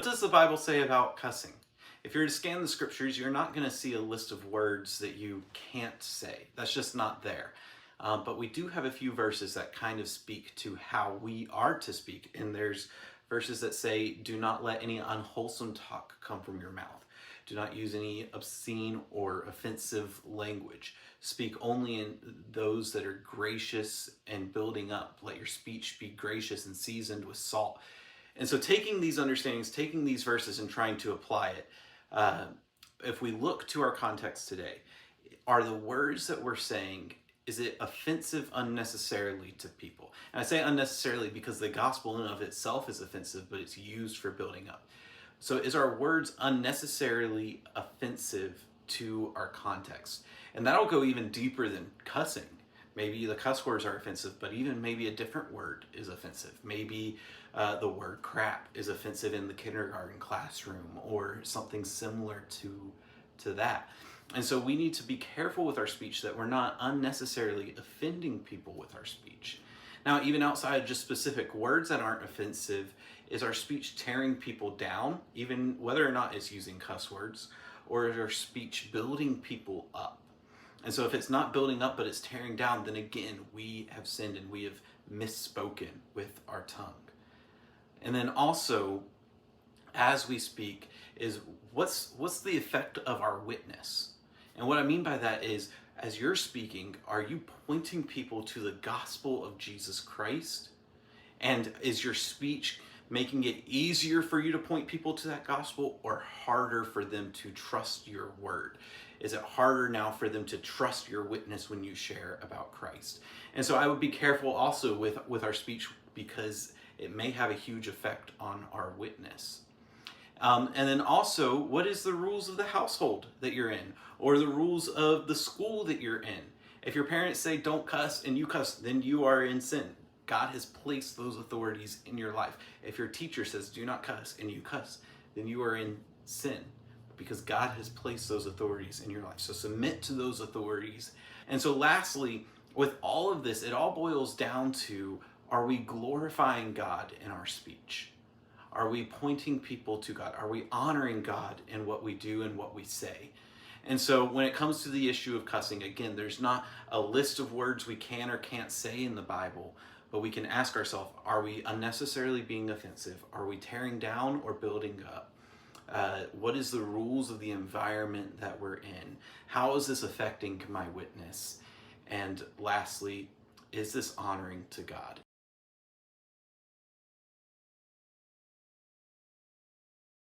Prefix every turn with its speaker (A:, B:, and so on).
A: What does the Bible say about cussing? If you're to scan the scriptures, you're not going to see a list of words that you can't say. That's just not there. But we do have a few verses that kind of speak to how we are to speak. And there's verses that say, do not let any unwholesome talk come from your mouth. Do not use any obscene or offensive language. Speak only in those that are gracious and building up. Let your speech be gracious and seasoned with salt. And so taking these understandings, taking these verses and trying to apply it, if we look to our context today, are the words that we're saying, is it offensive unnecessarily to people? And I say unnecessarily because the gospel in and of itself is offensive, but it's used for building up. So is our words unnecessarily offensive to our context? And that'll go even deeper than cussing. Maybe the cuss words are offensive, but even maybe a different word is offensive. Maybe the word crap is offensive in the kindergarten classroom or something similar to that. And so we need to be careful with our speech that we're not unnecessarily offending people with our speech. Now, even outside of just specific words that aren't offensive, is our speech tearing people down, even whether or not it's using cuss words, or is our speech building people up? And so if it's not building up, but it's tearing down, then again, we have sinned and we have misspoken with our tongue. And then also, as we speak, is what's the effect of our witness? And what I mean by that is, as you're speaking, are you pointing people to the gospel of Jesus Christ? And is your speech making it easier for you to point people to that gospel or harder for them to trust your word? Is it harder now for them to trust your witness when you share about Christ? And so I would be careful also with our speech because it may have a huge effect on our witness. And then also, what is the rules of the household that you're in, or the rules of the school that you're in? If your parents say don't cuss and you cuss, then you are in sin. God has placed those authorities in your life. If your teacher says do not cuss and you cuss, then you are in sin because God has placed those authorities in your life. So submit to those authorities. And so lastly, with all of this, it all boils down to, are we glorifying God in our speech? Are we pointing people to God? Are we honoring God in what we do and what we say? And so when it comes to the issue of cussing, again, there's not a list of words we can or can't say in the Bible, but we can ask ourselves, are we unnecessarily being offensive? Are we tearing down or building up? What is the rules of the environment that we're in? How is this affecting my witness? And lastly, is this honoring to God?